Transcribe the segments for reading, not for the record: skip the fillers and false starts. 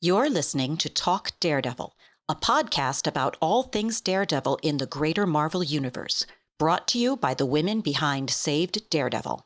You're listening to Talk Daredevil, a podcast about all things Daredevil in the greater Marvel Universe, brought to you by the women behind Saved Daredevil.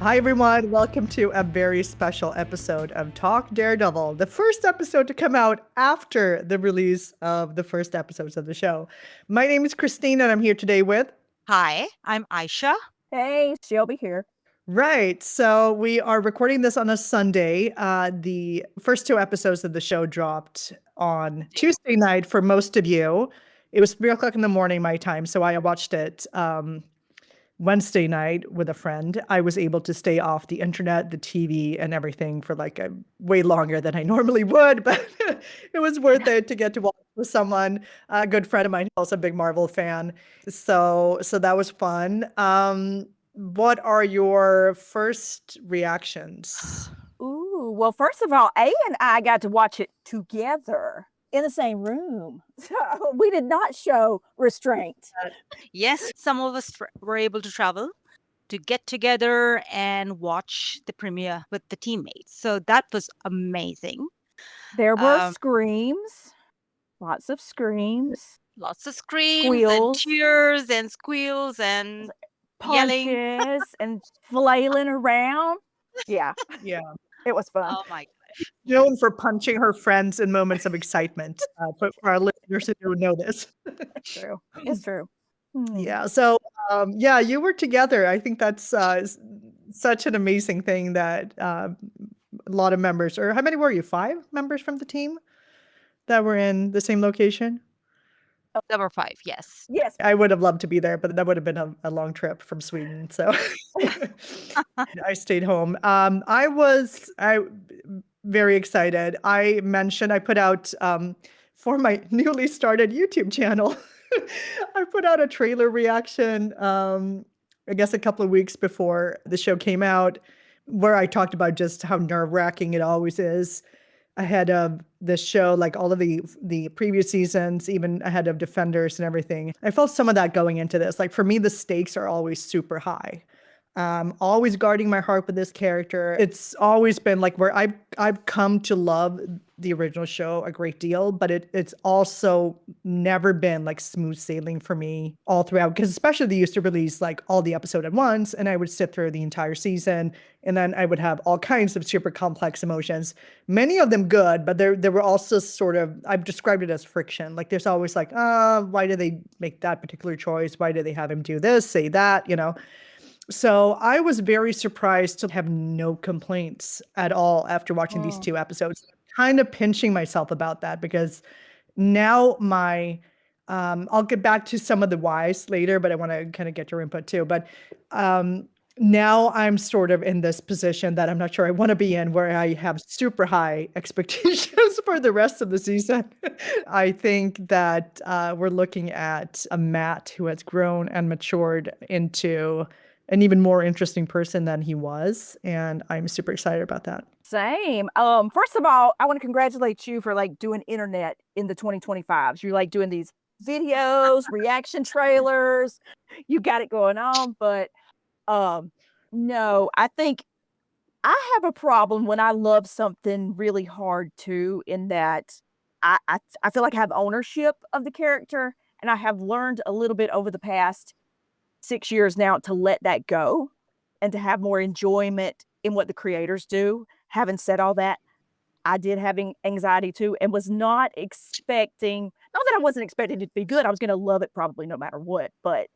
Hi, everyone. Welcome to a very special episode of Talk Daredevil, the first episode to come out after the release of the first episodes of the show. My name is Christine, and I'm here today with... Hi, I'm Ayesha. Hey, Shelby here. Right. So we are recording this on a Sunday. The first two episodes of the show dropped on Tuesday night for most of you. It was 3:00 in the morning, my time, so I watched it Wednesday night with a friend. I was able to stay off the internet, the TV, and everything for like way longer than I normally would, but it was worth it to get to watch with someone. A good friend of mine, also a big Marvel fan. So that was fun. What are your first reactions? Ooh, well, first of all, A and I got to watch it together in the same room. So we did not show restraint. Yes, some of us were able to travel to get together and watch the premiere with the teammates. So that was amazing. There were screams, lots of screams, Lots of screams squeals, and cheers and squeals and yelling. punches, and flailing around. Yeah, Yeah. it was fun. Oh my gosh. Known for punching her friends in moments of excitement. For our listeners who don't know this. It's true. It's true. Yeah. So, yeah, you were together. I think that's such an amazing thing that a lot of members, or how many were you? 5 members from the team that were in the same location? Number 5, yes. Yes. I would have loved to be there, but that would have been a long trip from Sweden. So I stayed home. I was very excited. I put out for my newly started YouTube channel. I put out a trailer reaction, I guess a couple of weeks before the show came out, where I talked about just how nerve-wracking it always is ahead of the show, like all of the previous seasons, even ahead of Defenders and everything. I felt some of that going into this. Like for me, the stakes are always super high. Always guarding my heart with this character. It's always been like where I've come to love the original show a great deal, but it's also never been like smooth sailing for me all throughout, because especially they used to release like all the episode at once, and I would sit through the entire season, and then I would have all kinds of super complex emotions, many of them good, but there were also sort of, I've described it as friction. Like there's always like, why did they make that particular choice? Why did they have him do this, say that, you know? So I was very surprised to have no complaints at all after watching these 2 episodes. Kind of pinching myself about that, because now I'll get back to some of the whys later, but I want to kind of get your input too. But now I'm sort of in this position that I'm not sure I want to be in, where I have super high expectations for the rest of the season. I think that we're looking at a Matt who has grown and matured into an even more interesting person than he was, and I'm super excited about that. Same. First of all, I want to congratulate you for like doing internet in the 2025s. You're like doing these videos, reaction trailers. You got it going on, but no, I think I have a problem when I love something really hard too, in that I feel like I have ownership of the character, and I have learned a little bit over the past 6 years now to let that go and to have more enjoyment in what the creators do. Having said all that, I did having anxiety too, and was not expecting, not that I wasn't expecting it to be good, I was gonna love it probably no matter what, but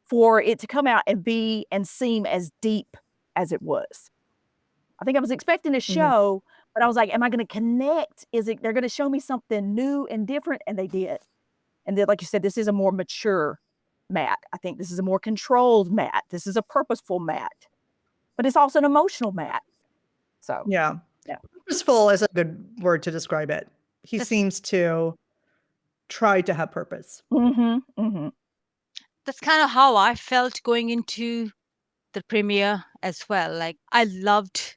for it to come out and be and seem as deep as it was. I think I was expecting a show, but I was like, am I gonna connect? They're gonna show me something new and different? And they did. And then, like you said, this is a more mature Matt. I think this is a more controlled Matt. This is a purposeful Matt, but it's also an emotional Matt. So Yeah. Yeah. Purposeful is a good word to describe it. He seems to try to have purpose. That's kind of how I felt going into the premiere as well. Like I loved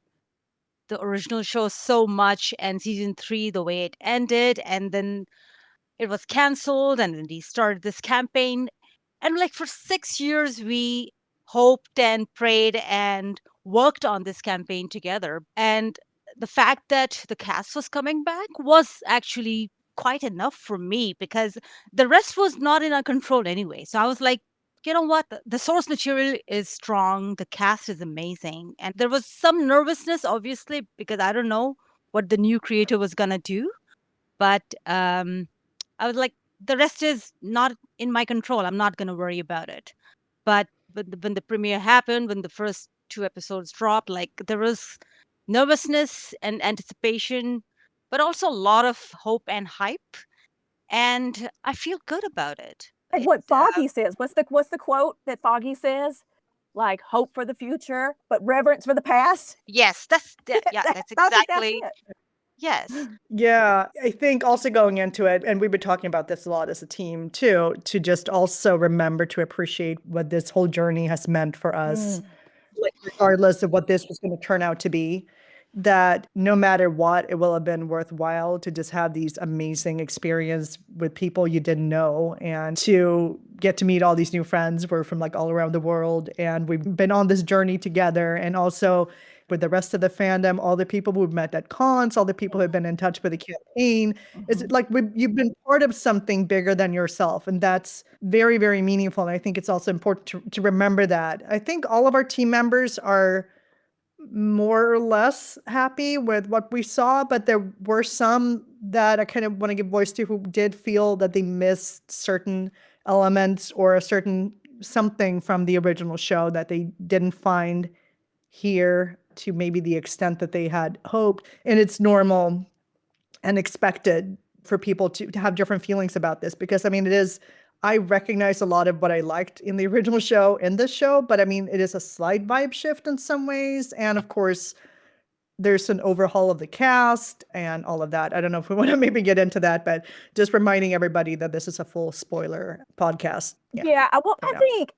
the original show so much, and season 3, the way it ended, and then it was canceled, and then they started this campaign. And like for 6 years, we hoped and prayed and worked on this campaign together. And the fact that the cast was coming back was actually quite enough for me because the rest was not in our control anyway. So I was like, you know what? The source material is strong. The cast is amazing. And there was some nervousness, obviously, because I don't know what the new creator was going to do. But I was like, the rest is not in my control. I'm not going to worry about it. But when the premiere happened, when the first 2 episodes dropped, like there was nervousness and anticipation, but also a lot of hope and hype. And I feel good about it. Like what Foggy says. What's the quote that Foggy says? Like hope for the future, but reverence for the past. Yes, that's exactly. Yes. Yeah, I think also going into it, and we've been talking about this a lot as a team too, to just also remember to appreciate what this whole journey has meant for us, like regardless of what this was going to turn out to be, that no matter what, it will have been worthwhile to just have these amazing experience with people you didn't know and to get to meet all these new friends. We're from like all around the world, and we've been on this journey together, and also with the rest of the fandom, all the people we've met at cons, all the people who've been in touch with the campaign. It's like you've been part of something bigger than yourself. And that's very, very meaningful. And I think it's also important to remember that. I think all of our team members are more or less happy with what we saw, but there were some that I kind of want to give voice to who did feel that they missed certain elements or a certain something from the original show that they didn't find here to maybe the extent that they had hoped. And it's normal and expected for people to have different feelings about this because, I mean, I recognize a lot of what I liked in the original show in this show, but I mean, it is a slight vibe shift in some ways. And of course, there's an overhaul of the cast and all of that. I don't know if we want to maybe get into that, but just reminding everybody that this is a full spoiler podcast. Yeah, well, I think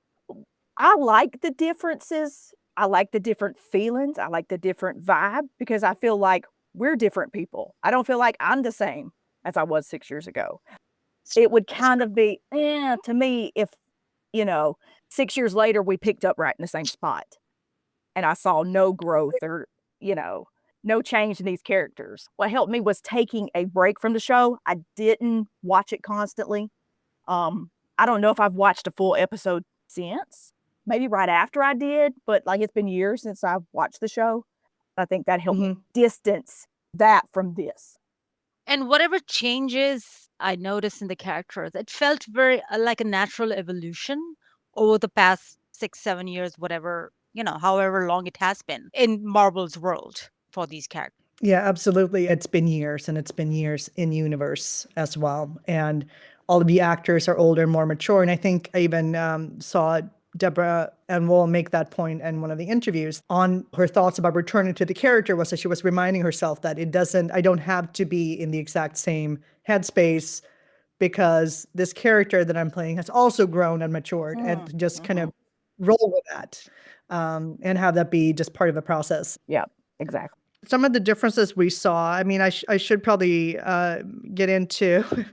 I like the differences. I like the different feelings. I like the different vibe because I feel like we're different people. I don't feel like I'm the same as I was 6 years ago. It would kind of be, to me, if, 6 years later, we picked up right in the same spot and I saw no growth or, no change in these characters. What helped me was taking a break from the show. I didn't watch it constantly. I don't know if I've watched a full episode since. Maybe right after I did, but like it's been years since I've watched the show. I think that helped me distance that from this. And whatever changes I noticed in the characters, it felt very like a natural evolution over the past 6, 7 years, whatever, however long it has been in Marvel's world for these characters. Yeah, absolutely. It's been years, and it's been years in universe as well. And all of the actors are older and more mature. And I think I even saw Deborah and will make that point in one of the interviews on her thoughts about returning to the character was that she was reminding herself that I don't have to be in the exact same headspace because this character that I'm playing has also grown and matured and just kind of roll with that and have that be just part of the process. Yeah, exactly. Some of the differences we saw, I mean, I should probably get into,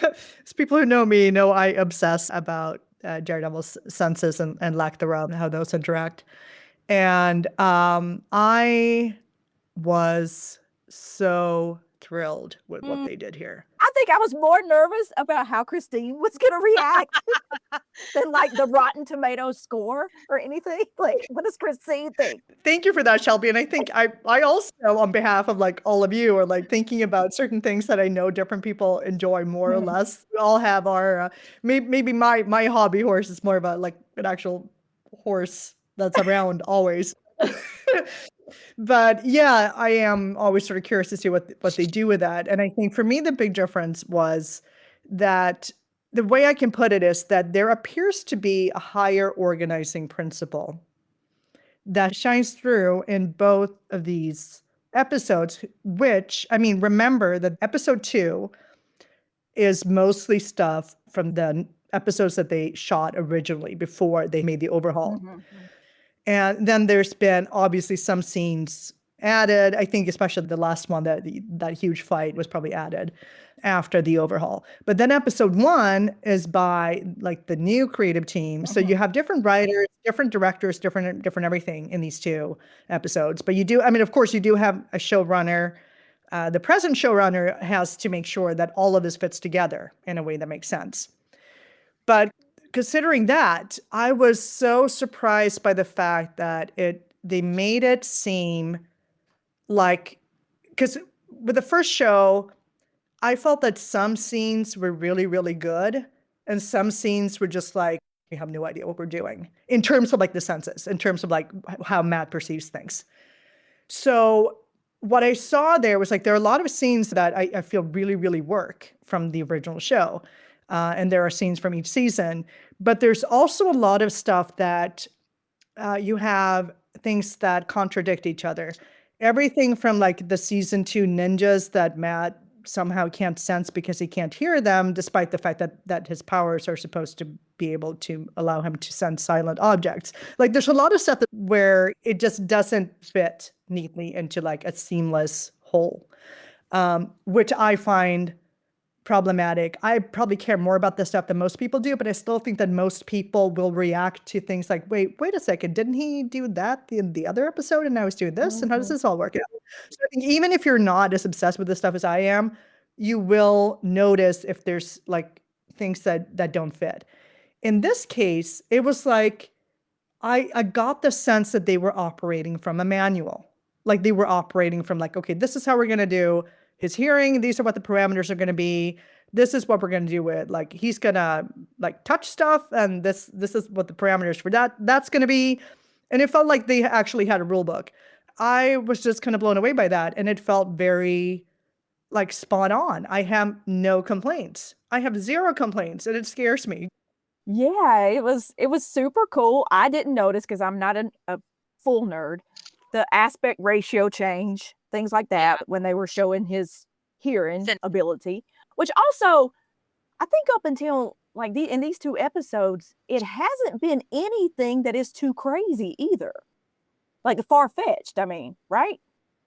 as people who know me know I obsess about Daredevil's senses and lack thereof, how those interact. And I was so thrilled with what they did here. I think I was more nervous about how Christine was going to react than like the Rotten Tomatoes score or anything. Like, what does Christine think? Thank you for that, Shelby. And I think I also, on behalf of like all of you, are like thinking about certain things that I know different people enjoy more or less. We all have our maybe my hobby horse is more about like an actual horse that's around always. But yeah, I am always sort of curious to see what they do with that. And I think for me, the big difference was that the way I can put it is that there appears to be a higher organizing principle that shines through in both of these episodes, which, I mean, remember that episode 2 is mostly stuff from the episodes that they shot originally before they made the overhaul. And then there's been obviously some scenes added. I think especially the last one, that huge fight was probably added after the overhaul. But then episode 1 is by like the new creative team. So you have different writers, different directors, different everything in these 2 episodes. But you do, I mean, of course, you do have a showrunner. The present showrunner has to make sure that all of this fits together in a way that makes sense. But considering that, I was so surprised by the fact that they made it seem like, because with the first show, I felt that some scenes were really, really good, and some scenes were just like, we have no idea what we're doing in terms of like the senses, in terms of like how Matt perceives things. So what I saw there was like, there are a lot of scenes that I feel really, really work from the original show. And there are scenes from each season, but there's also a lot of stuff that you have things that contradict each other. Everything from like the season 2 ninjas that Matt somehow can't sense because he can't hear them, despite the fact that his powers are supposed to be able to allow him to sense silent objects. Like there's a lot of stuff where it just doesn't fit neatly into like a seamless whole, which I find problematic. I probably care more about this stuff than most people do, but I still think that most people will react to things like, wait a second, didn't he do that in the other episode and now he's doing this? And how does this all work out? So I think even if you're not as obsessed with this stuff as I am, you will notice if there's like things that don't fit. In this case, it was like, I got the sense that they were operating from a manual. Like they were operating from like, okay, this is how we're going to do his hearing. These are what the parameters are going to be. This is what we're going to do with, like, he's going to like touch stuff. And this is what the parameters for that's going to be. And it felt like they actually had a rule book. I was just kind of blown away by that. And it felt very like spot on. I have no complaints. I have 0 complaints, and it scares me. Yeah, it was super cool. I didn't notice because I'm not a full nerd. The aspect ratio change, things like that, when they were showing his hearing ability, which also, I think up until like in these 2 episodes, it hasn't been anything that is too crazy either. Like far-fetched, I mean, right?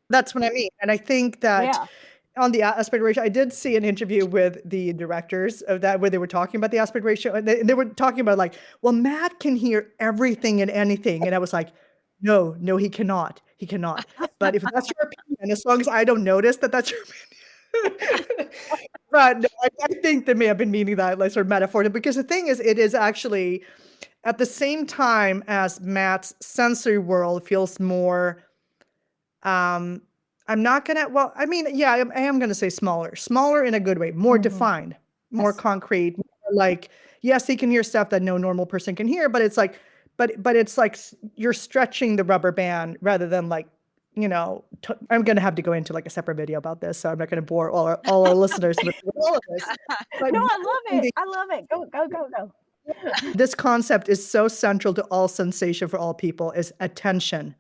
That's what I mean. And I think that on the aspect ratio, I did see an interview with the directors of that where they were talking about the aspect ratio. And they were talking about like, well, Matt can hear everything and anything. And I was like, no, he cannot. He cannot. But if that's your opinion, as long as I don't notice that's your opinion. But no, I think they may have been meaning that like sort of metaphor. Because the thing is, it is actually at the same time as Matt's sensory world feels more, I'm not gonna, well, I mean, yeah, I am gonna say smaller in a good way, more defined, more concrete, more like, yes, he can hear stuff that no normal person can hear, but it's like, but it's like you're stretching the rubber band rather than like, you know, I'm gonna have to go into like a separate video about this, so I'm not gonna bore all our listeners with all of this. But no, I love it. Go. This concept is so central to all sensation for all people is attention.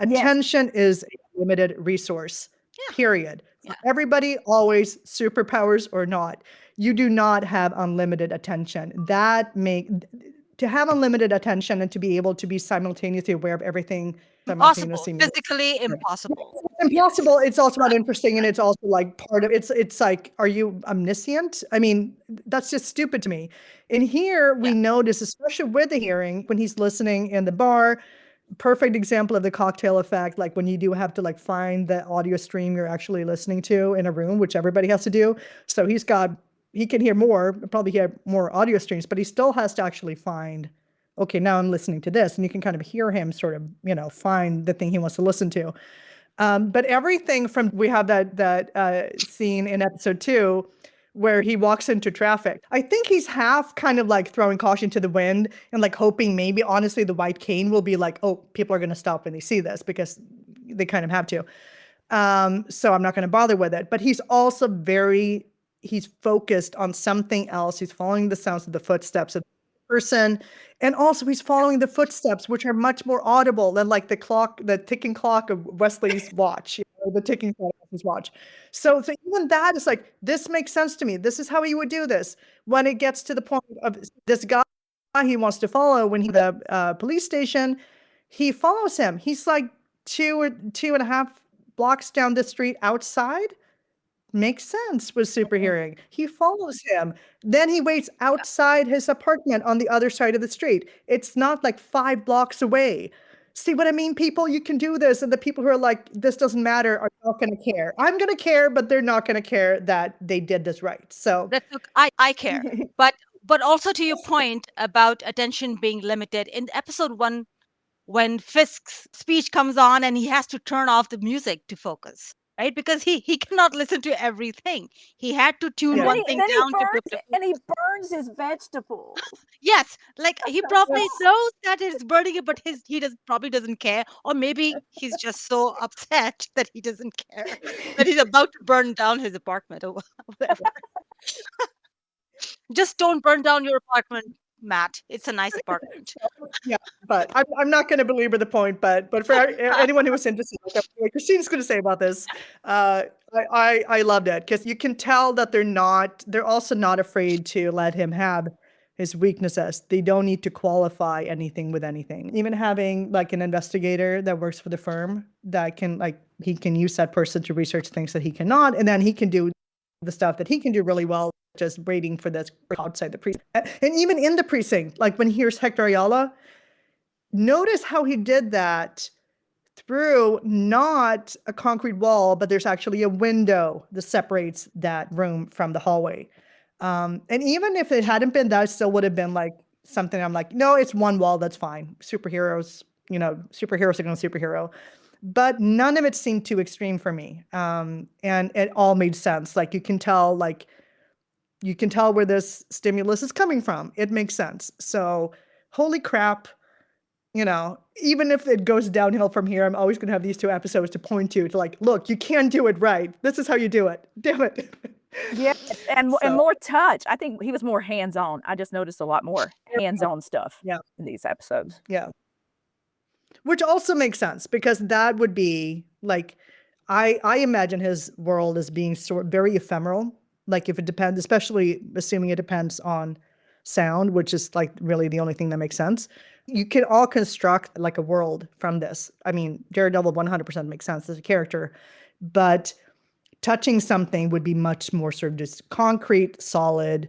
Attention is a limited resource, period. For everybody, always, superpowers or not. You do not have unlimited attention. To have unlimited attention and to be able to be simultaneously aware of everything. Physically impossible. It's impossible. It's also not interesting. And it's also like part of it's like, are you omniscient? I mean, that's just stupid to me. And here we notice, especially with the hearing, when he's listening in the bar, perfect example of the cocktail effect, like when you do have to like find the audio stream you're actually listening to in a room, which everybody has to do. So he can hear more, probably hear more audio streams, but he still has to actually find, okay, now I'm listening to this. And you can kind of hear him sort of, you know, find the thing he wants to listen to. But everything from, we have that scene in episode 2 where he walks into traffic. I think he's half kind of like throwing caution to the wind and like hoping maybe honestly the white cane will be like, oh, people are going to stop when they see this because they kind of have to. So I'm not going to bother with it. But he's also he's focused on something else. He's following the sounds of the footsteps of the person. And also he's following the footsteps, which are much more audible than like the ticking clock of Wesley's watch, the ticking clock of his watch. So even that is like, this makes sense to me. This is how he would do this. When it gets to the point of this guy he wants to follow when he's at the police station, he follows him. He's like 2.5 blocks down the street outside. Makes sense with super hearing. He follows him. Then he waits outside his apartment on the other side of the street. It's not like 5 blocks away. See what I mean, people? You can do this. And the people who are like, this doesn't matter, are not going to care. I'm going to care, but they're not going to care that they did this right. So Look, I care. But also to your point about attention being limited, in episode 1, when Fisk's speech comes on and he has to turn off the music to focus, right? Because he cannot listen to everything. He had to tune Yeah. one thing Then down to be able to and he burns his vegetables. Yes, like he probably knows that it's burning it, but he probably doesn't care, or maybe he's just so upset that he doesn't care that he's about to burn down his apartment or whatever. Just don't burn down your apartment, Matt. It's a nice apartment. Yeah, but I'm not going to belabor the point. But for anyone who was interested, like Christine's going to say about this, I loved it because you can tell that they're also not afraid to let him have his weaknesses. They don't need to qualify anything with anything. Even having like an investigator that works for the firm that he can use that person to research things that he cannot, and then he can do the stuff that he can do really well, just waiting for this outside the precinct. And even in the precinct, like when he hears Hector Ayala, notice how he did that through not a concrete wall, but there's actually a window that separates that room from the hallway. And even if it hadn't been, that still would have been like something I'm like, no, it's one wall, that's fine. Superheroes are going to superhero. But none of it seemed too extreme for me. And it all made sense. Like you can tell where this stimulus is coming from. It makes sense. So holy crap, even if it goes downhill from here, I'm always going to have these 2 episodes to point to like, look, you can do it right. This is how you do it. Damn it. Yeah, and more touch. I think he was more hands-on. I just noticed a lot more hands-on stuff in these episodes. Yeah. Which also makes sense because that would be like, I imagine his world as being very ephemeral. Like if it depends, especially assuming it depends on sound, which is like really the only thing that makes sense. You can all construct like a world from this. I mean, Daredevil 100% makes sense as a character, but touching something would be much more sort of just concrete, solid,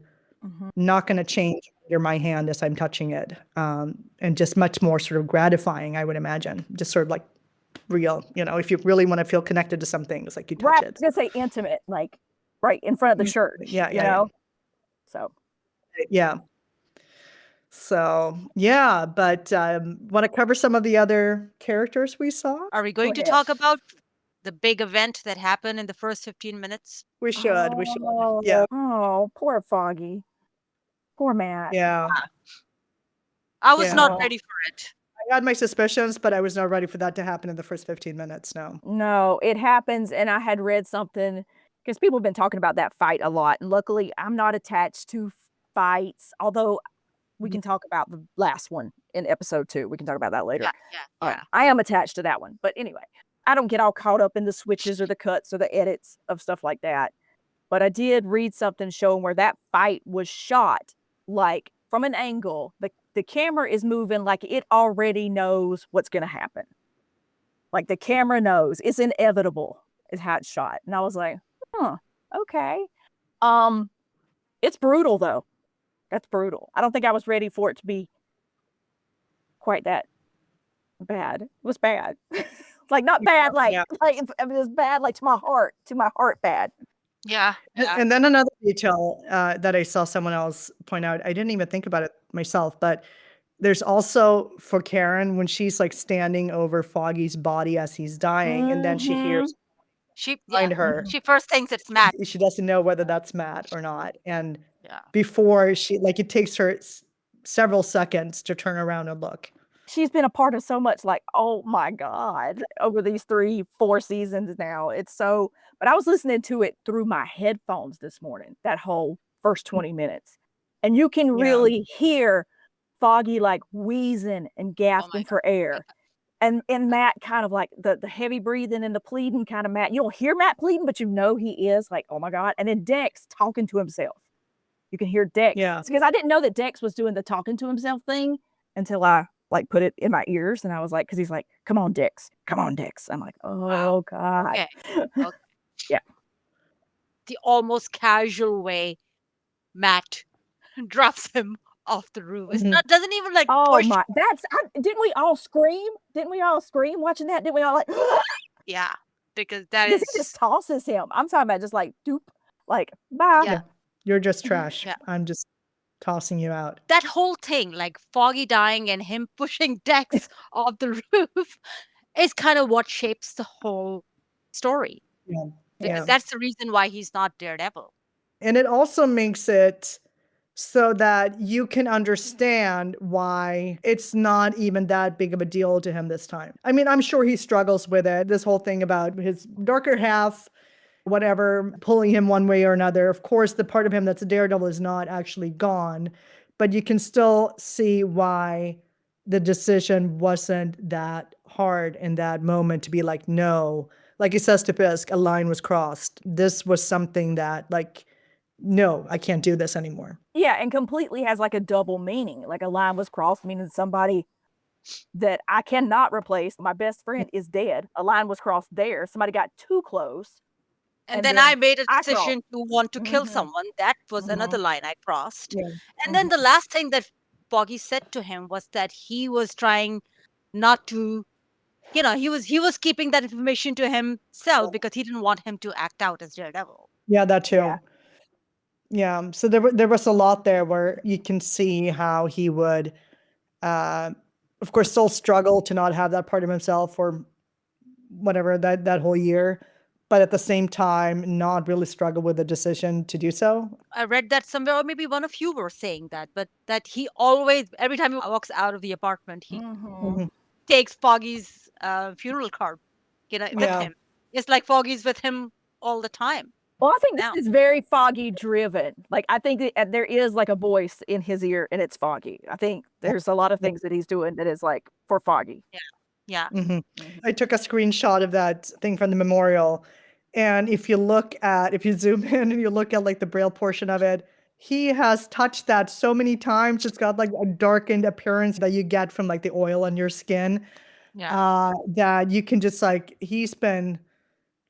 not going to change under my hand as I'm touching it. And just much more sort of gratifying, I would imagine. Just sort of like real, if you really want to feel connected to something, it's like you touch it. I was going to say intimate, like right in front of the church. Yeah. So. Yeah. So, yeah, but want to cover some of the other characters we saw? Are we going to talk about the big event that happened in the first 15 minutes? We should. Yeah. Oh, poor Foggy. Poor Matt. Yeah. I was not ready for it. I had my suspicions, but I was not ready for that to happen in the first 15 minutes. No, it happens. And I had read something because people have been talking about that fight a lot. And luckily, I'm not attached to fights, although we can talk about the last one in episode 2. We can talk about that later. Yeah. I am attached to that one. But anyway, I don't get all caught up in the switches or the cuts or the edits of stuff like that. But I did read something showing where that fight was shot like from an angle. The camera is moving like it already knows what's going to happen. Like the camera knows it's inevitable is how it's shot. And I was like, okay. It's brutal though. That's brutal. I don't think I was ready for it to be quite that bad. It was bad. Like not bad, like it was bad, like to my heart bad. Yeah. And then another detail that I saw someone else point out, I didn't even think about it myself, but there's also for Karen when she's like standing over Foggy's body as he's dying, and then she hears behind her. She first thinks it's Matt. She doesn't know whether that's Matt or not. And before it takes her several seconds to turn around and look. She's been a part of so much, like, oh my God, over these 3-4 seasons now. But I was listening to it through my headphones this morning, that whole first 20 minutes. And you can really hear Foggy like wheezing and gasping for air. And Matt kind of like the heavy breathing and the pleading kind of Matt. You don't hear Matt pleading, but you know he is like, oh my God. And then Dex talking to himself. You can hear Dex. Because I didn't know that Dex was doing the talking to himself thing until I like put it in my ears, and I was like, because he's like, come on, Dix. I'm like, Wow. oh God. Okay. Okay. Yeah. The almost casual way Matt drops him off the roof. It's Mhm. not doesn't even like Oh push. my, didn't we all scream? Didn't we all scream watching that? Didn't we all like, Yeah, because that because is he just tosses him. I'm talking about just like, doop, like, bye. yeah. Yeah. You're just trash. Yeah. I'm just tossing you out. That whole thing, like Foggy dying and him pushing Dex off the roof, is kind of what shapes the whole story. Yeah. Because Yeah. that's the reason why he's not Daredevil. And it also makes it so that you can understand why it's not even that big of a deal to him this time. I mean, I'm sure he struggles with it. This whole thing about his darker half, whatever, pulling him one way or another. Of course, the part of him that's a Daredevil is not actually gone, but you can still see why the decision wasn't that hard in that moment to be like, no. Like he says to Fisk, a line was crossed. This was something that, like, no, I can't do this anymore. Yeah, and completely has like a double meaning. Like a line was crossed, meaning somebody that I cannot replace. My best friend is dead. A line was crossed there. Somebody got too close. And then I made a I crossed. decision to want to kill Mhm. someone. That was another line I crossed. Yeah. And then the last thing that Foggy said to him was that he was trying not to, he was keeping that information to himself because he didn't want him to act out as Daredevil. Yeah, that too. Yeah. Yeah. So there was a lot there where you can see how he would, of course, still struggle to not have that part of himself for whatever that whole year, but at the same time, not really struggle with the decision to do so. I read that somewhere, or maybe one of you were saying that, but that he always, every time he walks out of the apartment, he Mhm. takes Foggy's funeral card, with Yeah. him. It's like Foggy's with him all the time. Well, I think Now. this is very Foggy driven. Like, I think that there is like a voice in his ear and it's Foggy. I think there's a lot of things that he's doing that is like for Foggy. Yeah. I took a screenshot of that thing from the memorial. And if you zoom in and you look at like the braille portion of it, he has touched that so many times. It's got like a darkened appearance that you get from like the oil on your skin. Yeah. That you can just like, he's been,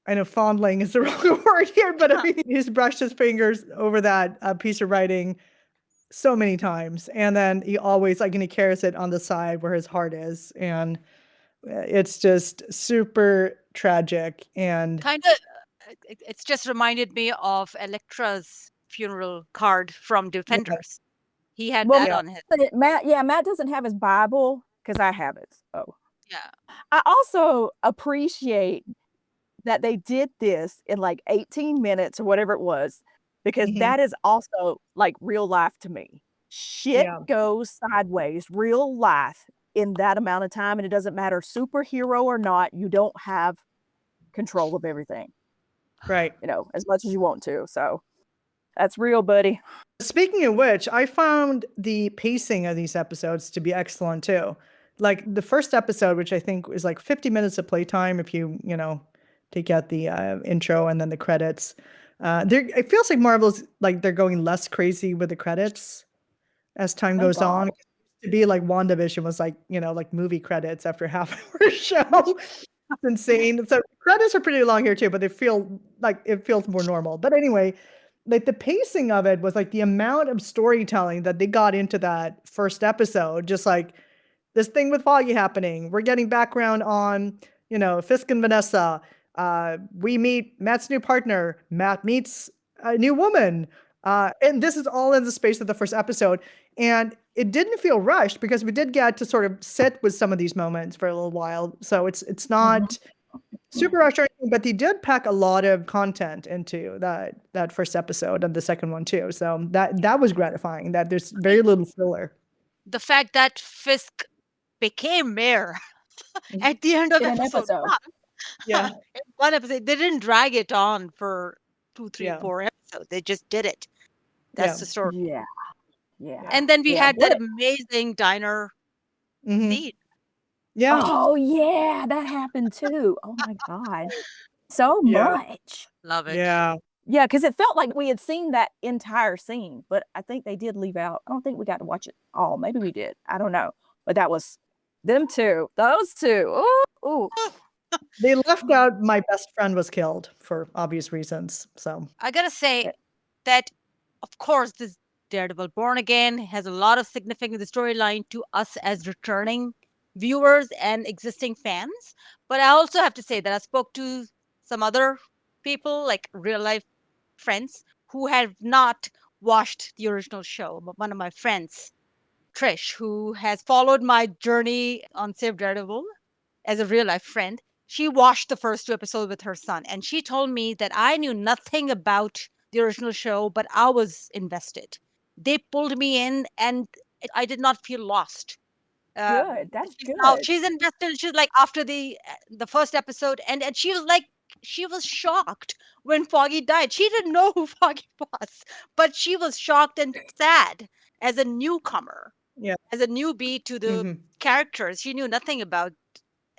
I know fondling is the wrong word here, but I mean, he's brushed his fingers over that piece of writing so many times. And then he always like, and he carries it on the side where his heart is. And it's just super tragic. And Kind of, it's just reminded me of Elektra's funeral card from Defenders. He had Well, that yeah. on his. But Matt doesn't have his Bible because I have it. So Yeah. I also appreciate that they did this in like 18 minutes or whatever it was, because that is also like real life to me. Shit Yeah. goes sideways, real life in that amount of time. And it doesn't matter, superhero or not, you don't have control of everything, Right. as much as you want to. So that's real, buddy. Speaking of which, I found the pacing of these episodes to be excellent too. Like the first episode, which I think is like 50 minutes of playtime if you take out the intro and then the credits. It feels like Marvel's like they're going less crazy with the credits as time goes on. To be like WandaVision was like, like movie credits after half hour show. It's insane. So credits are pretty long here too, but it feels more normal. But anyway, like the pacing of it was like the amount of storytelling that they got into that first episode, just like this thing with Foggy happening. We're getting background on, Fisk and Vanessa. We meet Matt's new partner. Matt meets a new woman. And this is all in the space of the first episode. And it didn't feel rushed because we did get to sort of sit with some of these moments for a little while. So it's not super rushed or anything, but they did pack a lot of content into that first episode and the second one too. So that was gratifying that there's very little filler. The fact that Fisk became mayor at the end of In an episode episode. 1. Yeah. In one episode. They didn't drag it on for 2, 3, Yeah. 4 episodes. They just did it. That's Yeah. the story. Yeah. Yeah. And then we Yeah, had that what- amazing diner scene. Yeah. Oh yeah, that happened too. Oh my God. So Yeah. much. Love it. Yeah. Yeah, because it felt like we had seen that entire scene, but I think they did leave out. I don't think we got to watch it all. Maybe we did. I don't know. But that was Them two. Those two. Ooh, ooh. They left out my best friend was killed for obvious reasons. So I gotta say that, of course, this Daredevil Born Again has a lot of significance in the storyline to us as returning viewers and existing fans. But I also have to say that I spoke to some other people, like real life friends, who have not watched the original show. But one of my friends, Trish, who has followed my journey on Save Daredevil as a real life friend, she watched the first 2 episodes with her son, and she told me that I knew nothing about the original show, but I was invested. They pulled me in, and I did not feel lost. Good. That's Now good. she's invested. She's like after the first episode, and she was like she was shocked when Foggy died. She didn't know who Foggy was, but she was shocked and sad as a newcomer, yeah. as a newbie to the Mhm. characters. She knew nothing about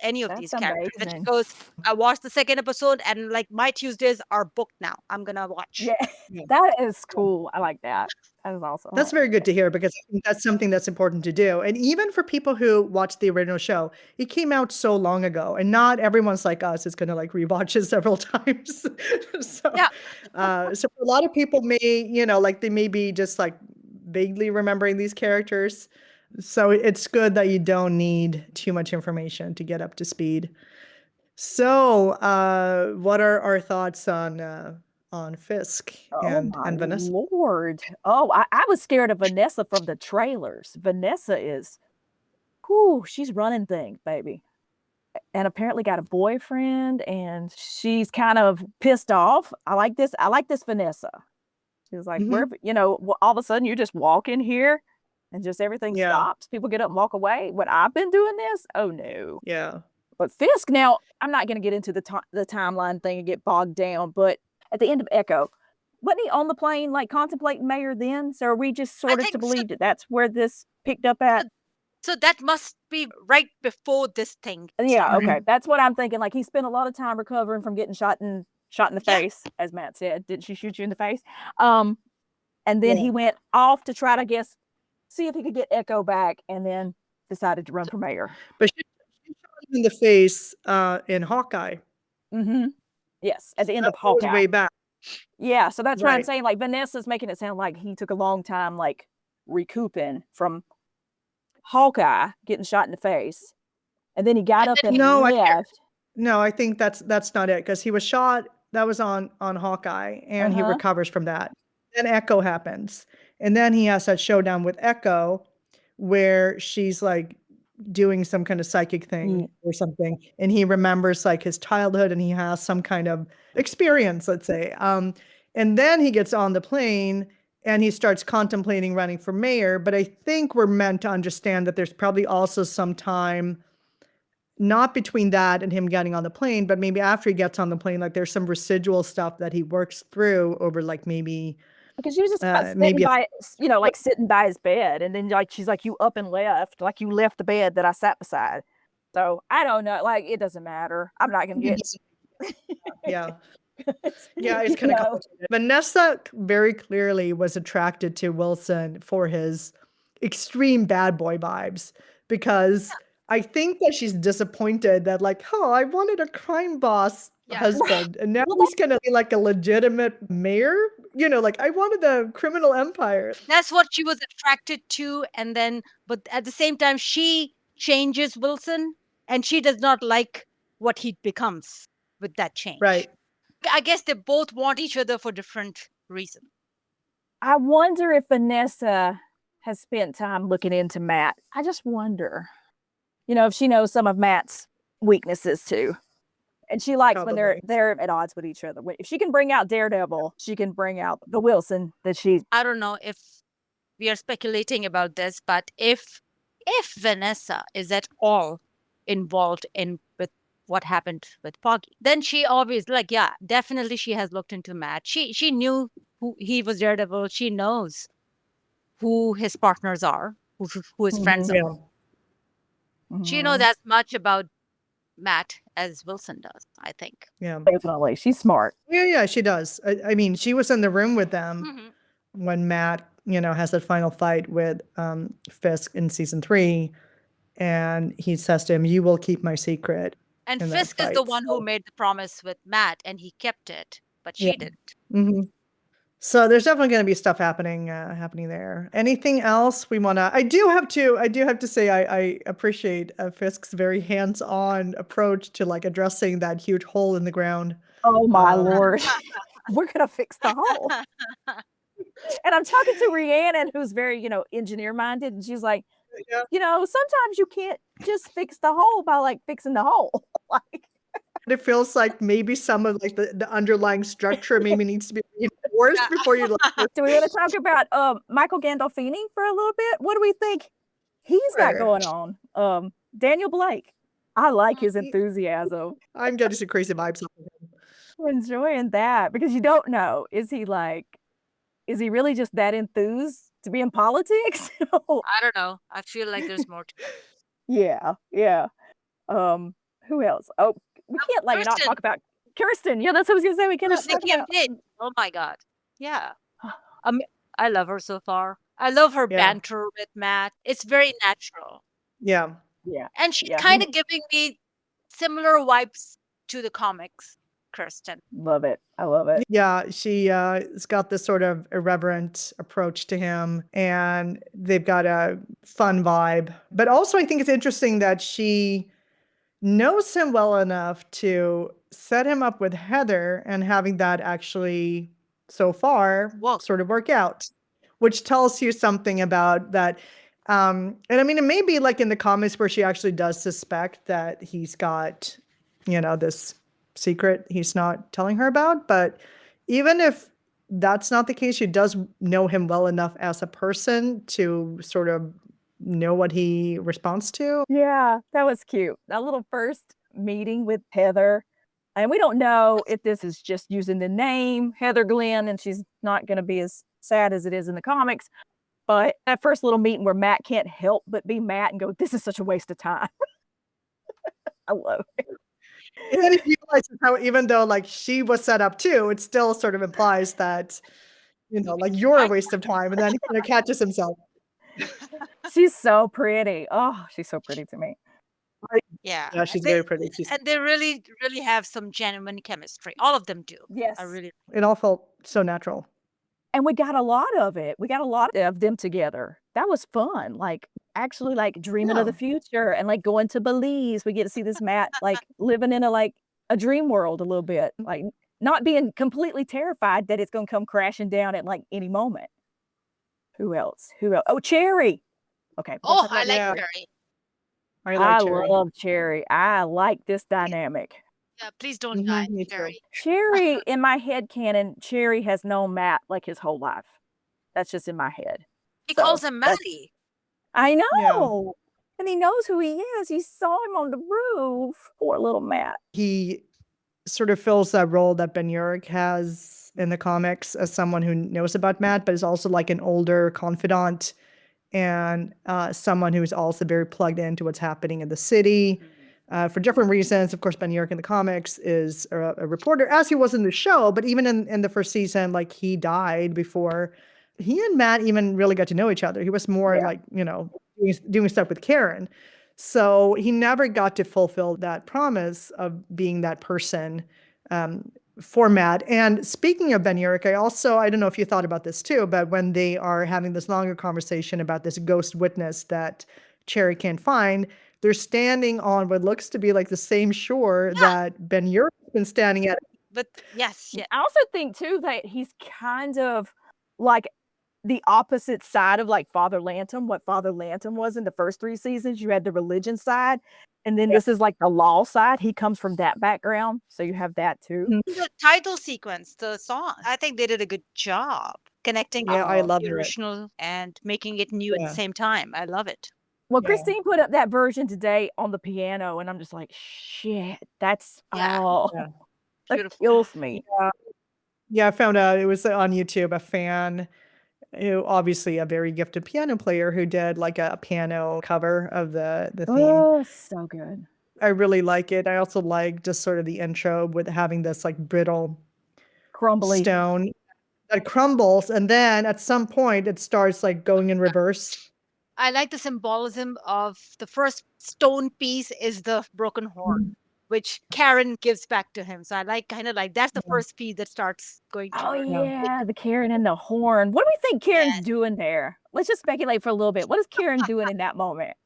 any of That's these characters. And she amazing. goes, I watched the second episode, and like my Tuesdays are booked now. I'm gonna watch. Yeah, Yeah. that is cool. I like that. That is awesome. That's very good to hear because I think that's something that's important to do. And even for people who watched the original show, it came out so long ago, and not everyone's like us is going to like rewatch it several times. so, Yeah. so for a lot of people may, like they may be just like vaguely remembering these characters. So it's good that you don't need too much information to get up to speed. So, what are our thoughts on Fisk Oh and my Vanessa? Lord. Oh, I was scared of Vanessa from the trailers. Vanessa is, whoo, she's running things, baby. And apparently got a boyfriend and she's kind of pissed off. I like this. I like this Vanessa. She was like, where, all of a sudden you just walk in here and just everything Yeah. stops. People get up and walk away. When I've been doing this, oh no. Yeah. But Fisk, now I'm not going to get into the timeline thing and get bogged down, but at the end of Echo, wasn't he on the plane like contemplating mayor then? So are we just I sort of think to so. believe that that's where this picked up at? So that must be right before this thing. Yeah, okay. That's what I'm thinking. Like he spent a lot of time recovering from getting shot in the Yeah. face, as Matt said. Didn't she shoot you in the face? And then Yeah. he went off to try to, I guess, see if he could get Echo back, and then decided to run for mayor. But she shot him in the face in Hawkeye. Mm-hmm. Yes, at the end of That was Hawkeye. way back. Yeah, so that's what I'm Right. saying. Like Vanessa's making it sound like he took a long time, like recouping from Hawkeye getting shot in the face, and then he got up and No, left. I think that's not it because he was shot. That was on Hawkeye, and he recovers from that. Then Echo happens, and then he has that showdown with Echo, where she's like doing some kind of psychic thing or something, and he remembers like his childhood, and he has some kind of experience, let's say. And then he gets on the plane and he starts contemplating running for mayor. But I think we're meant to understand that there's probably also some time not between that and him getting on the plane, but maybe after he gets on the plane, like there's some residual stuff that he works through over like maybe Because she was just sitting maybe by, like sitting by his bed, and then like she's like, "You up and left, like you left the bed that I sat beside." So I don't know, like it doesn't matter. I'm not gonna get. yeah. Yeah, it's kind of complicated. Vanessa very clearly was attracted to Wilson for his extreme bad boy vibes because I think that she's disappointed that like, oh, I wanted a crime boss husband and now he's gonna be like a legitimate mayor. Like I wanted the criminal empire. That's what she was attracted to, and then, but at the same time, she changes Wilson, and she does not like what he becomes with that change. Right. I guess they both want each other for different reasons. I wonder if Vanessa has spent time looking into Matt. I just wonder, if she knows some of Matt's weaknesses too. And she likes when they're at odds with each other. If she can bring out Daredevil, she can bring out the Wilson that she. I don't know if we are speculating about this, but if Vanessa is at all involved with what happened with Foggy, then she obviously definitely she has looked into Matt. She knew who he was Daredevil. She knows who his partners are, who his friends are. She knows as much about Matt as Wilson does, I think. Yeah. Definitely. She's smart. Yeah, she does. I mean, she was in the room with them when Matt, has that final fight with Fisk in season 3. and he says to him, "You will keep my secret." And in that Fisk is the fight. one who made the promise with Matt, and he kept it, but Yeah. she didn't. hmm So there's definitely going to be stuff happening there. Anything else we want to? I do have to say I appreciate Fisk's very hands-on approach to like addressing that huge hole in the ground. Oh my Um, lord. We're gonna fix the hole. And I'm talking to Rhiannon, who's very, engineer minded, and she's like, yeah. Sometimes you can't just fix the hole by like fixing the hole. Like, It feels like maybe some of like the underlying structure maybe needs to be reinforced before you like. do we want to talk about Michael Gandolfini for a little bit? What do we think he's got Sure. going on? Daniel Blake. I like his He- enthusiasm. I'm getting some crazy vibes off of him. I'm enjoying that because you don't know. Is he really just that enthused to be in politics? I don't know. I feel like there's more to it. Yeah. Who else? Oh, we can't not Kirsten. talk about Kirsten. Yeah, that's what I was gonna say. We cannot The talk about. campaign. Oh my god. Yeah. I love her so far. I love her Yeah. banter with Matt. It's very natural. Yeah. Yeah. And she's Yeah. kind of giving me similar vibes to the comics, Kirsten. Love it. I love it. Yeah, she's got this sort of irreverent approach to him, and they've got a fun vibe. But also, I think it's interesting that she knows him well enough to set him up with Heather and having that actually, so far, sort of work out, which tells you something about that. And I mean, it may be like in the comics where she actually does suspect that he's got, this secret he's not telling her about. But even if that's not the case, she does know him well enough as a person to sort of know what he responds to. Yeah, that was cute. That little first meeting with Heather. And we don't know if this is just using the name Heather Glenn and she's not going to be as sad as it is in the comics. But that first little meeting where Matt can't help but be Matt and go, this is such a waste of time. I love it. And then he realizes how even though like she was set up too, it still sort of implies that, like you're a waste of time. And then he kind of catches himself. She's so pretty. Oh, she's so pretty to me. Yeah. Yeah, she's very pretty. And they really, really have some genuine chemistry. All of them do. Yes. It all felt so natural. And we got a lot of it. We got a lot of them together. That was fun. Like actually like dreaming of the future and like going to Belize. We get to see this Matt like living in a dream world a little bit. Like not being completely terrified that it's going to come crashing down at like any moment. Who else? Oh, Cherry. Okay. Oh, I like Cherry. I Cherry. love Cherry. I like this dynamic. Yeah, please don't die, me too. Cherry. Cherry, in my head canon, Cherry has known Matt like his whole life. That's just in my head. He So, calls him Matty. I know. And he knows who he is. He saw him on the roof. Poor little Matt. He sort of fills that role that Ben Urich has in the comics as someone who knows about Matt, but is also like an older confidant and someone who's also very plugged into what's happening in the city. For different reasons. Of course, Ben Urich in the comics is a reporter, as he was in the show, but even in the first season, like he died before he and Matt even really got to know each other. He was more like, doing stuff with Karen. So he never got to fulfill that promise of being that person for Matt. And speaking of Ben Urich, I don't know if you thought about this too, but when they are having this longer conversation about this ghost witness that Cherry can't find, they're standing on what looks to be like the same shore that Ben Urich's been standing at. But yes. I also think too that he's kind of like the opposite side of like Father Lantom, what Father Lantom was in the first 3 seasons. You had the religion side, and then this is like the law side. He comes from that background, so you have that too. The title sequence, the song, I think they did a good job connecting I love the it. original and making it new at the same time. I love it. Well, Christine put up that version today on the piano, and I'm just like, shit, that's that kills me. Yeah, I found out it was on YouTube, a fan who obviously a very gifted piano player who did like a piano cover of the theme. Oh, so good. I really like it. I also like just sort of the intro with having this like brittle crumbly stone that crumbles, and then at some point it starts like going in reverse. I like the symbolism of the first stone piece is the broken horn, which Karen gives back to him. So I like kind of like that's the Yeah. first piece that starts going Oh toward. yeah, the Karen and the horn. What do we think Karen's doing there? Let's just speculate for a little bit. What is Karen doing in that moment?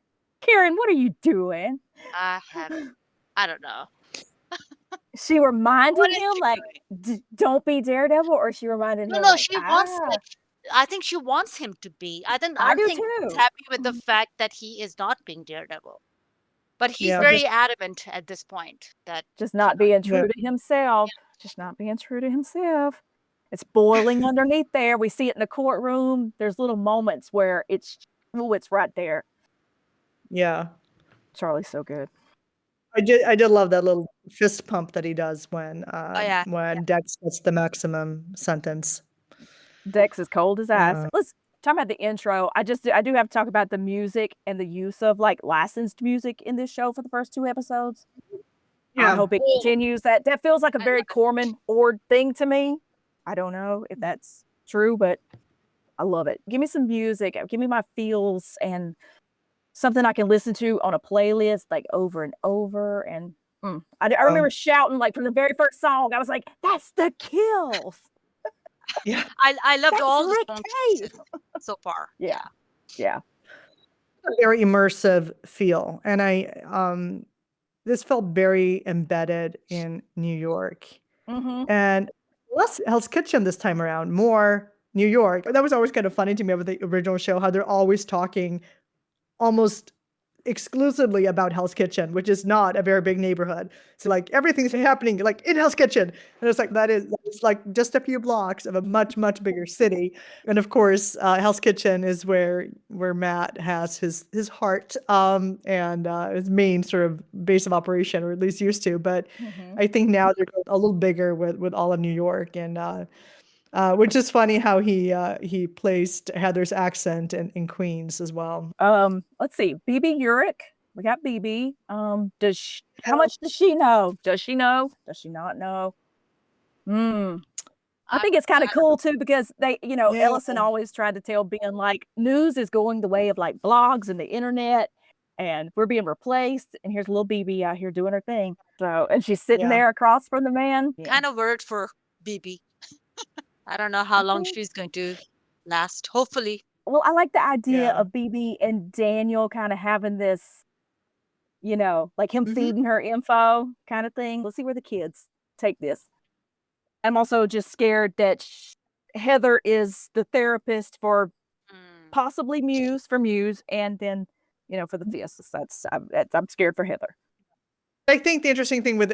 Karen, what are you doing? I don't know. Is she reminding What is him she like, doing? don't be Daredevil, or is she reminding No, him no, like, she wants like I think she wants him to be. I I don't do think she's too. happy with the fact that he is not being Daredevil. But he's Yeah, very adamant at this point that Just not being true Yeah. to himself. Just not being true to himself. It's boiling underneath there. We see it in the courtroom. There's little moments where it's right there. Yeah. Charlie's so good. I did love that little fist pump that he does when yeah. Dex gets the maximum sentence. Dex is cold as ice. Yeah. Let's talk about the intro. I do have to talk about the music and the use of like licensed music in this show for the first 2 episodes. I hope it continues. That feels like a very Corman Ord thing to me. I don't know if that's true, but I love it. Give me some music. Give me my feels and something I can listen to on a playlist like over and over. And I remember shouting like from the very first song. I was like, "That's the Kills." Yeah. I loved That's all the Rick songs Cave. so far. Yeah. A very immersive feel, and this felt very embedded in New York, and less Hell's Kitchen this time around, more New York. That was always kind of funny to me with the original show, how they're always talking almost exclusively about Hell's Kitchen, which is not a very big neighborhood. So like everything's happening like in Hell's Kitchen. And it's like that is like just a few blocks of a much, much bigger city. And of course, Hell's Kitchen is where Matt has his heart and his main sort of base of operation, or at least used to. But I think now they're going a little bigger with all of New York, and which is funny how he placed Heather's accent in Queens as well. Let's see. BB Urich. We got BB. How much does she know? Does she know? Does she not know? I think it's kind of cool too because they, Ellison always tried to tell Ben like news is going the way of like blogs and the internet, and we're being replaced. And here's little BB out here doing her thing. So, and she's sitting there across from the man. Kind of word for BB. I don't know how long she's going to last. Hopefully. Well, I like the idea of BB and Daniel kind of having this, like him feeding her info kind of thing. Let's see where the kids take this. I'm also just scared that Heather is the therapist for possibly Muse, and then, for the Fists. I'm scared for Heather. I think the interesting thing with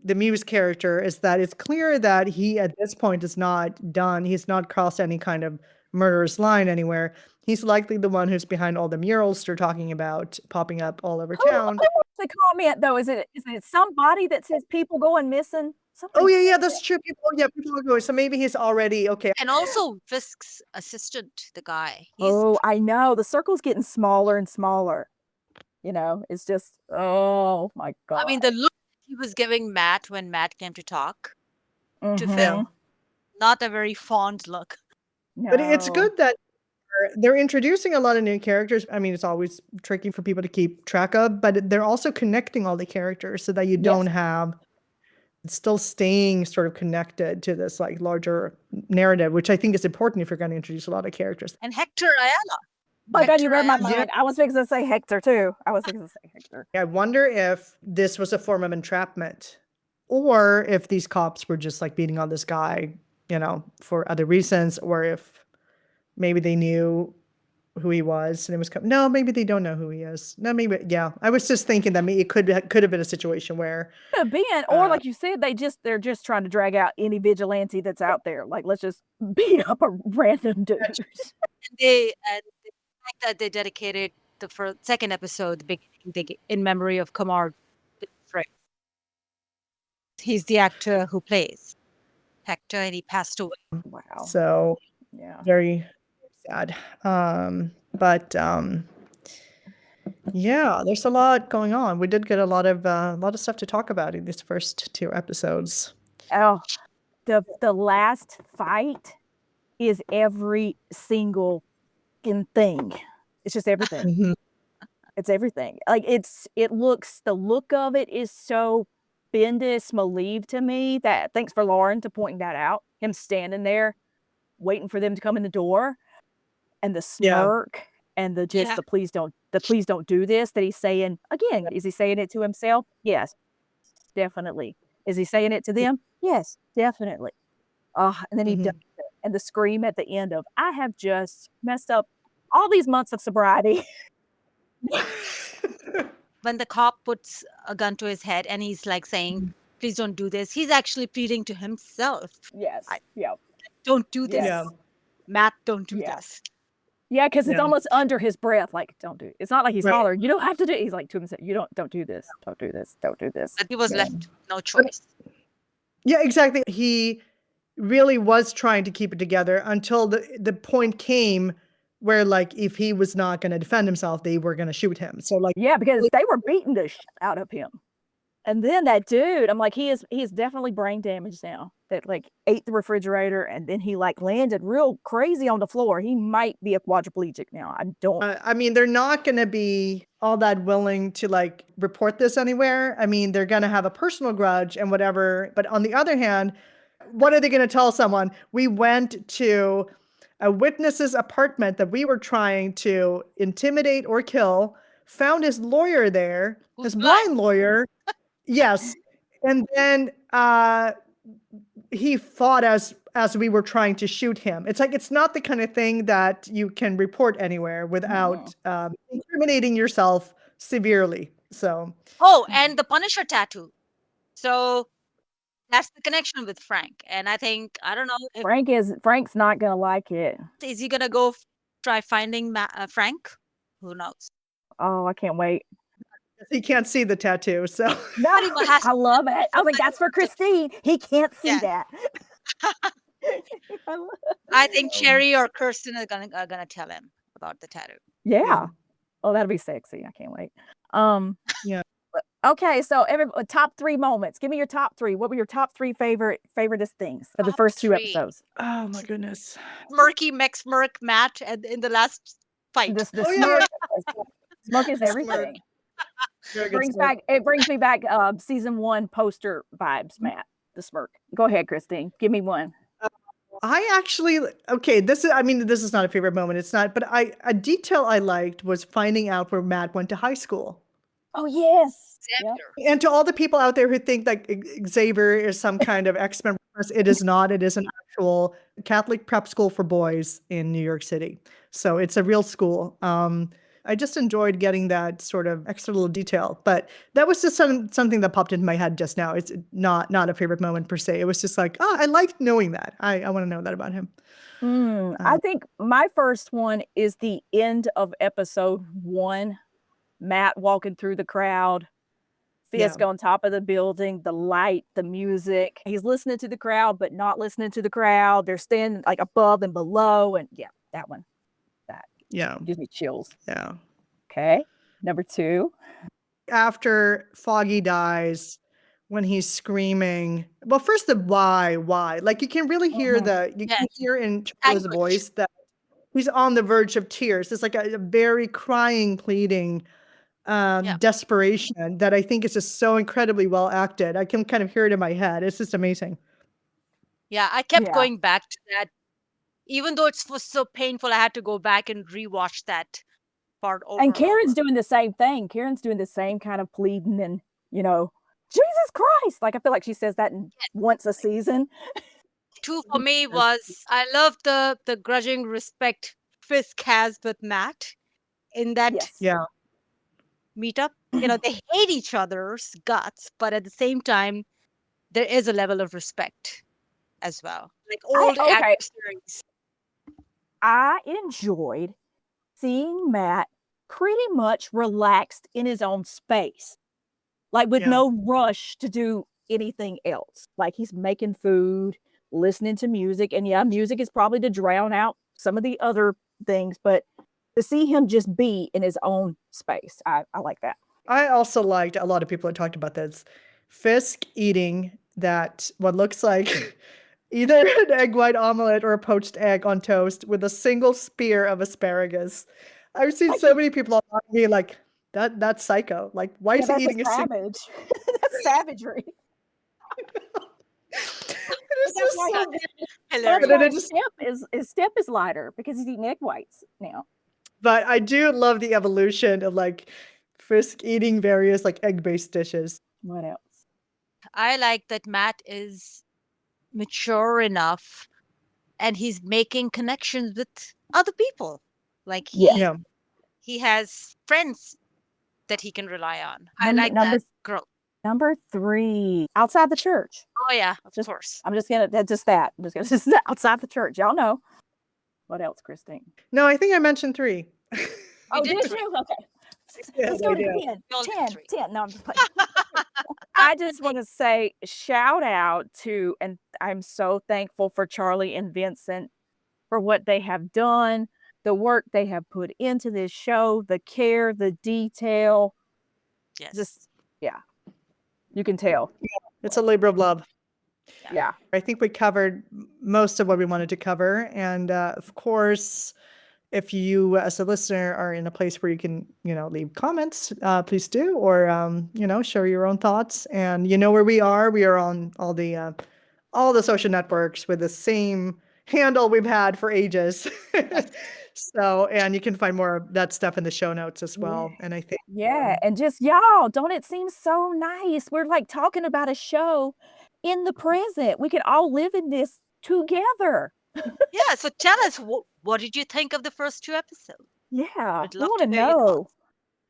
the Muse character is that it's clear that he at this point is not done. He's not crossed any kind of murderous line anywhere. He's likely the one who's behind all the murals they're talking about popping up all over town. Who wants to comment though? Is it somebody that says people going missing? Oh yeah, that's true. People are going. So maybe he's already okay. And also Fisk's assistant, the guy. I know. The circle's getting smaller and smaller. It's just, oh my God. I mean, the look he was giving Matt when Matt came to talk to Phil, not a very fond look. No. But it's good that they're introducing a lot of new characters. I mean, it's always tricky for people to keep track of, but they're also connecting all the characters so that you don't have still staying sort of connected to this like larger narrative, which I think is important if you're going to introduce a lot of characters. And Hector Ayala. My God, you read my mind. I was fixing to say Hector too. I wonder if this was a form of entrapment, or if these cops were just like beating on this guy, for other reasons, or if maybe they knew who he was and it was no, maybe they don't know who he is. No, maybe I was just thinking that maybe it could have been a situation where could have been, or like you said, they're just trying to drag out any vigilante that's out there. Like, let's just beat up a random dude. The fact that they dedicated the second episode, the beginning, in memory of Kamar. He's the actor who plays Hector, and he passed away. Wow. So very sad. But there's a lot going on. We did get a lot of stuff to talk about in these first 2 episodes. Oh, the last fight is every single thing. It's just everything. Mhm. It's everything. Like the look of it is so Bendis Malieve to me that thanks for Lauren to pointing that out. Him standing there waiting for them to come in the door and the Yeah. smirk and the Yeah. please don't do this that he's saying again. Is he saying it to himself? Yes, definitely. Is he saying it to them? Yes, definitely. And then he does Mhm. it. And the scream at the end of, I have just messed up all these months of sobriety. When the cop puts a gun to his head and he's like saying, please don't do this, he's actually pleading to himself. Yes. I- Yeah. Don't do this. Yes. Yeah. Matt, don't do Yeah. this. Yeah, because it's Yeah. almost under his breath, like, don't do it. It's not like he's Right. hollering, you don't have to do it. He's like to himself, don't do this. Don't do this. Don't do this. But he was Yeah. left no choice. Yeah, exactly. He really was trying to keep it together until the point came where, like, if he was not going to defend himself, they were going to shoot him. So, like, Yeah, because they were beating the shit out of him. And then that dude, I'm like, he is definitely brain damaged now. That like ate the refrigerator and then he like landed real crazy on the floor. He might be a quadriplegic now. I don't. I mean, they're not going to be all that willing to like report this anywhere. I mean, they're going to have a personal grudge and whatever. But on the other hand, what are they going to tell someone? We went to a witness's apartment that we were trying to intimidate or kill, found his lawyer there, Who's his blind? blind lawyer. Yes. And then he fought as we were trying to shoot him. It's like, it's not the kind of thing that you can report anywhere without incriminating yourself severely. So, Oh, and the Punisher tattoo. So that's the connection with Frank. And I think, I don't know, Frank's not gonna like it. is he going to go try finding Frank? Who knows? Oh, I can't wait. he can't see the tattoo. So, No, But he has I love it. I was like, that's for Christine. He can't see Yeah. that. I think Cherry or Kirsten are gonna tell him about the tattoo. Yeah. Oh, that'll be sexy. I can't wait. Yeah. Okay, so top 3 moments. Give me your top 3. What were your top 3 favoriteest things of the Top first 2 3. episodes? Oh my goodness. Murky Smirk Matt in the last fight. The Oh, yeah. smirk is everything. Very good Brings smirk. it brings me back season 1 poster vibes, Matt. The smirk. Go ahead, Christine. Give me one. I actually, okay, this is not a favorite moment. It's not, but a detail I liked was finding out where Matt went to high school. Oh, yes. Yep. Xavier. And to all the people out there who think like Xavier is some kind of X-Men reference, it is not. It is an actual Catholic prep school for boys in New York City. So it's a real school. I just enjoyed getting that sort of extra little detail, but that was just something that popped into my head just now. It's not a favorite moment per se. It was just like, oh, I liked knowing that. I want to know that about him. I think my first one is the end of episode 1. Matt walking through the crowd, Fisk on top of the building, the light, the music. He's listening to the crowd, but not listening to the crowd. They're standing like above and below. And yeah, that one. That Yeah. gives me chills. Yeah. Okay. Number 2. After Foggy dies, when he's screaming, well, first the why, like you can really hear you can hear in Charlie's Anguish. voice that he's on the verge of tears. It's like a very crying, pleading, desperation that I think is just so incredibly well acted. I can kind of hear it in my head. It's just amazing. Yeah, I kept going back to that. Even though it was so painful, I had to go back and rewatch that part over. And Karen's doing the same thing. Karen's doing the same kind of pleading and, Jesus Christ. Like, I feel like she says that once a season. 2 for me was, I love the grudging respect Fisk has with Matt in that meetup. They hate each other's guts, but at the same time, there is a level of respect as well. Like old adversaries. I enjoyed seeing Matt pretty much relaxed in his own space, like with no rush to do anything else. Like he's making food, listening to music, and music is probably to drown out some of the other things, but to see him just be in his own space, I like that. I also liked, a lot of people had talked about this, Fisk eating that, what looks like either an egg white omelet or a poached egg on toast with a single spear of asparagus. I've seen so many people online be like, that's psycho. Like, why is he that's eating a single? savage. That's savagery. It is just why so he- weird. That's Hilarious. But why it his just- step is lighter because he's eating egg whites now. But I do love the evolution of like Fisk eating various like egg-based dishes. What else? I like that Matt is mature enough and he's making connections with other people. Like Yeah. Yeah. he has friends that he can rely on. I Number- like number- that girl. Number 3, outside the church. Oh yeah, of Just- course. I'm just gonna just that. I'm just gonna just outside the church. Y'all know. What else, Christine? No, I think I mentioned 3. Oh, did did three. you? Okay. Yes, Let's go I to did. 10. You all did 10. three. 10. No, I'm just playing. I just want to say shout out to, and I'm so thankful for Charlie and Vincent for what they have done, the work they have put into this show, the care, the detail. Yes. Just, yeah, you can tell. It's a labor of love. Yeah. I think we covered most of what we wanted to cover. And of course, if you as a listener are in a place where you can, leave comments, please do, or, share your own thoughts. And you know where we are. We are on all the social networks with the same handle we've had for ages. So, and you can find more of that stuff in the show notes as well. And I think, Yeah. And just y'all, don't it seem so nice? We're like talking about a show in the present. We can all live in this together. Yeah, so tell us, what did you think of the first 2 episodes? Yeah. I'd We love want to to hear your know. thoughts.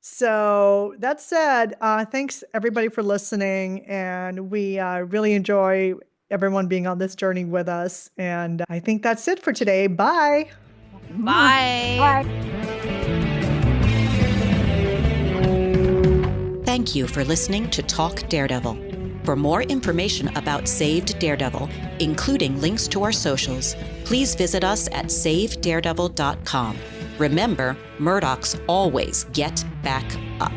so that said, thanks everybody for listening. And we really enjoy everyone being on this journey with us. And I think that's it for today. Bye. Bye. Bye. Thank you for listening to Talk Daredevil. For more information about Saved Daredevil, including links to our socials, please visit us at savedaredevil.com. Remember, Murdochs always get back up.